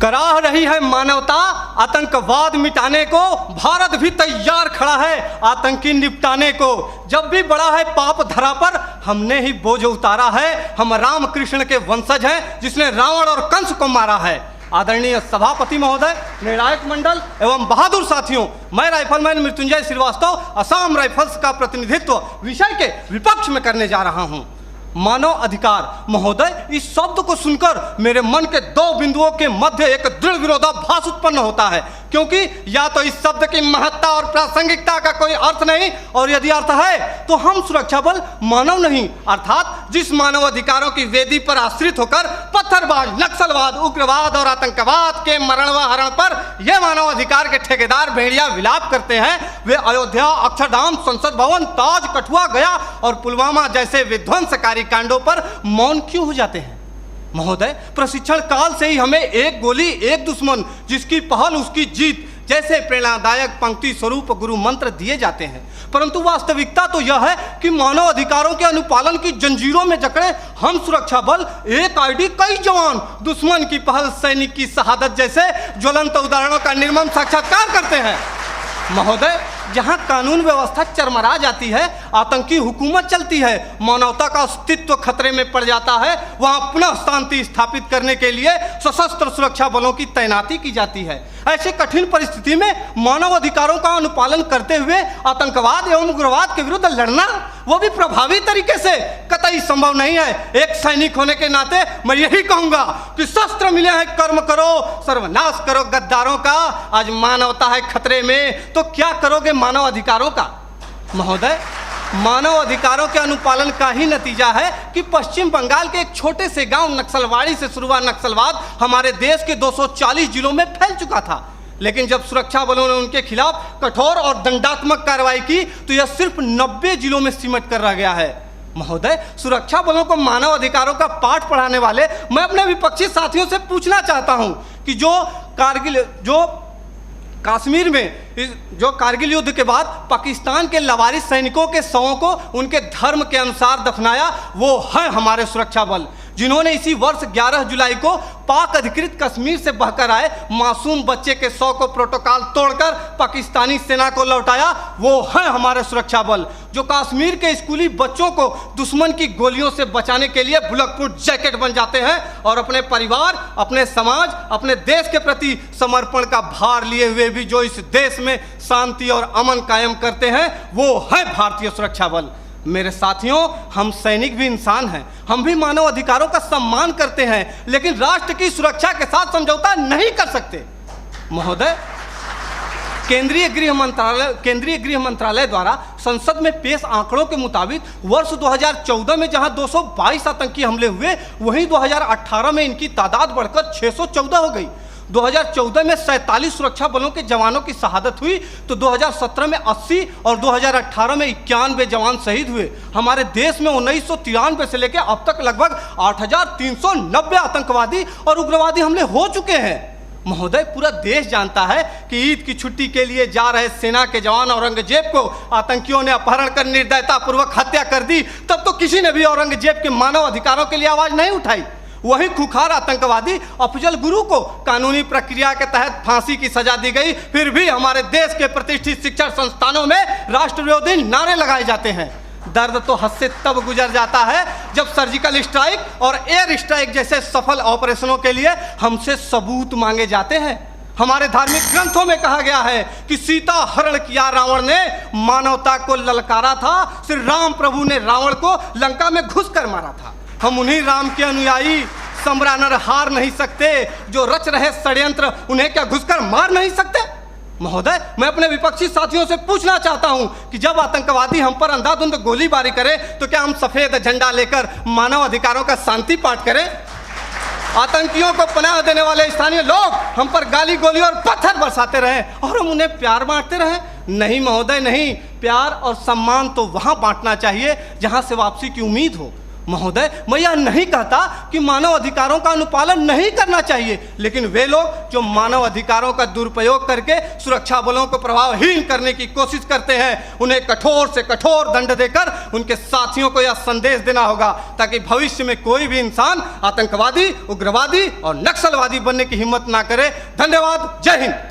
डरा रही है मानवता, आतंकवाद मिटाने को भारत भी तैयार खड़ा है आतंकी निपटाने को। जब भी बड़ा है पाप धरा पर, हमने ही बोझ उतारा है। हम राम कृष्ण के वंशज हैं जिसने रावण और कंस को मारा है। आदरणीय सभापति महोदय, निर्णायक मंडल एवं बहादुर साथियों, मैं राइफलमैन मृत्युंजय श्रीवास्तव असम राइफल्स का प्रतिनिधित्व विषय के विपक्ष में करने जा रहा हूं। मानव अधिकार महोदय, इस शब्द को सुनकर मेरे मन के दो बिंदुओं के मध्य एक दृढ़ विरोधाभास उत्पन्न होता है, क्योंकि या तो इस शब्द की महत्ता और प्रासंगिकता का कोई अर्थ नहीं, और यदि अर्थ है तो हम सुरक्षा बल मानव नहीं, अर्थात जिस मानव अधिकारों की वेदी पर आश्रित होकर पत्थरबाज, नक्सलवाद, उग्रवाद और आतंकवाद के मरण व हरण पर यह मानव अधिकार के ठेकेदार भेड़िया विलाप करते हैं, वे अयोध्या, अक्षरधाम, संसद भवन, ताज, कठुआ, गया और पुलवामा जैसे विध्वंसकारी कांडों पर मौन क्यों हो जाते हैं? महोदय, प्रशिक्षण काल से ही हमें एक गोली एक दुश्मन, जिसकी पहल उसकी जीत जैसे प्रेरणादायक पंक्ति स्वरूप गुरु मंत्र दिए जाते हैं, परंतु वास्तविकता तो यह है कि मानव अधिकारों के अनुपालन की जंजीरों में जकड़े हम सुरक्षा बल एक आईडी कई जवान, दुश्मन की पहल सैनिक की शहादत जैसे ज्वलंत उदाहरणों का निर्मम साक्षात्कार करते हैं। महोदय, जहां कानून व्यवस्था चरमरा जाती है, आतंकी हुकूमत चलती है, मानवता का अस्तित्व खतरे में पड़ जाता है, वहां पुनः शांति स्थापित करने के लिए सशस्त्र सुरक्षा बलों की तैनाती की जाती है। ऐसी कठिन परिस्थिति में मानव अधिकारों का अनुपालन करते हुए आतंकवाद एवं उग्रवाद के विरुद्ध लड़ना, वो भी प्रभावी तरीके से, कतई संभव नहीं है। एक सैनिक होने के नाते मैं यही कहूंगा कि शस्त्र मिले हैं, कर्म करो, सर्वनाश करो गद्दारों का। आज मानवता है खतरे में, तो क्या करोगे मानव अधिकारों का? महोदय, मानव अधिकारों के अनुपालन का ही नतीजा है कि पश्चिम बंगाल के एक छोटे से गांव नक्सलवाड़ी से शुरू हुआ नक्सलवाद हमारे देश के 240 जिलों में फैल चुका था, लेकिन जब सुरक्षा बलों ने उनके खिलाफ कठोर और दंडात्मक कार्रवाई की तो यह सिर्फ 90 जिलों में सिमट कर रह गया है। महोदय, सुरक्षा बलों को मानव अधिकारों का पाठ पढ़ाने वाले मैं अपने विपक्षी साथियों से पूछना चाहता हूं कि कश्मीर में जो कारगिल युद्ध के बाद पाकिस्तान के लवारिस सैनिकों के शवों को उनके धर्म के अनुसार दफनाया, वो है हमारे सुरक्षा बल, जिन्होंने इसी वर्ष 11 जुलाई को पाक अधिकृत कश्मीर से बहकर आए मासूम बच्चे के शव को प्रोटोकॉल तोड़कर पाकिस्तानी सेना को लौटाया, वो है हमारे सुरक्षा बल, जो कश्मीर के स्कूली बच्चों को दुश्मन की गोलियों से बचाने के लिए बुलेट प्रूफ जैकेट बन जाते हैं और अपने परिवार, अपने समाज, अपने देश के प्रति समर्पण का भार लिए हुए भी जो इस देश में शांति और अमन कायम करते हैं, वो है भारतीय सुरक्षा बल। मेरे साथियों, हम सैनिक भी इंसान हैं, हम भी मानव अधिकारों का सम्मान करते हैं, लेकिन राष्ट्र की सुरक्षा के साथ समझौता नहीं कर सकते। महोदय, केंद्रीय गृह मंत्रालय द्वारा संसद में पेश आंकड़ों के मुताबिक वर्ष 2014 में जहां 222 आतंकी हमले हुए, वहीं 2018 में इनकी तादाद बढ़कर 614 हो गई। 2014 में 47 सुरक्षा बलों के जवानों की शहादत हुई तो 2017 में 80 और 2018 में 91 जवान शहीद हुए। हमारे देश में 1993 से लेकर अब तक लगभग 8,390 आतंकवादी और उग्रवादी हमले हो चुके हैं। महोदय, पूरा देश जानता है कि ईद की छुट्टी के लिए जा रहे सेना के जवान औरंगजेब को आतंकियों ने अपहरण कर निर्दयतापूर्वक हत्या कर दी, तब तो किसी ने भी औरंगजेब के मानव अधिकारों के लिए आवाज नहीं उठाई। वही खुखार आतंकवादी अफजल गुरु को कानूनी प्रक्रिया के तहत फांसी की सजा दी गई, फिर भी हमारे देश के प्रतिष्ठित शिक्षण संस्थानों में राष्ट्र विरोधी नारे लगाए जाते हैं। दर्द तो हद से तब गुजर जाता है जब सर्जिकल स्ट्राइक और एयर स्ट्राइक जैसे सफल ऑपरेशनों के लिए हमसे सबूत मांगे जाते हैं। हमारे धार्मिक ग्रंथों में कहा गया है कि सीता हरण किया रावण ने, मानवता को ललकारा था, श्री राम प्रभु ने रावण को लंका में घुस कर मारा था। हम उन्हीं राम के अनुयायी सम्रानर हार नहीं सकते, जो रच रहे षड्यंत्र उन्हें क्या घुसकर मार नहीं सकते? महोदय, मैं अपने विपक्षी साथियों से पूछना चाहता हूं कि जब आतंकवादी हम पर अंधाधुंध गोलीबारी करें तो क्या हम सफेद झंडा लेकर मानव अधिकारों का शांति पाठ करें? आतंकियों को पनाह देने वाले स्थानीय लोग हम पर गाली गोली और पत्थर बरसाते रहें और हम उन्हें प्यार बांटते रहें? नहीं महोदय, नहीं। प्यार और सम्मान तो वहां बांटना चाहिए जहां से वापसी की उम्मीद हो। महोदय, मैं यह नहीं कहता कि मानव अधिकारों का अनुपालन नहीं करना चाहिए, लेकिन वे लोग जो मानव अधिकारों का दुरुपयोग करके सुरक्षा बलों को प्रभावहीन करने की कोशिश करते हैं, उन्हें कठोर से कठोर दंड देकर उनके साथियों को यह संदेश देना होगा ताकि भविष्य में कोई भी इंसान आतंकवादी, उग्रवादी और नक्सलवादी बनने की हिम्मत ना करे। धन्यवाद। जय हिंद।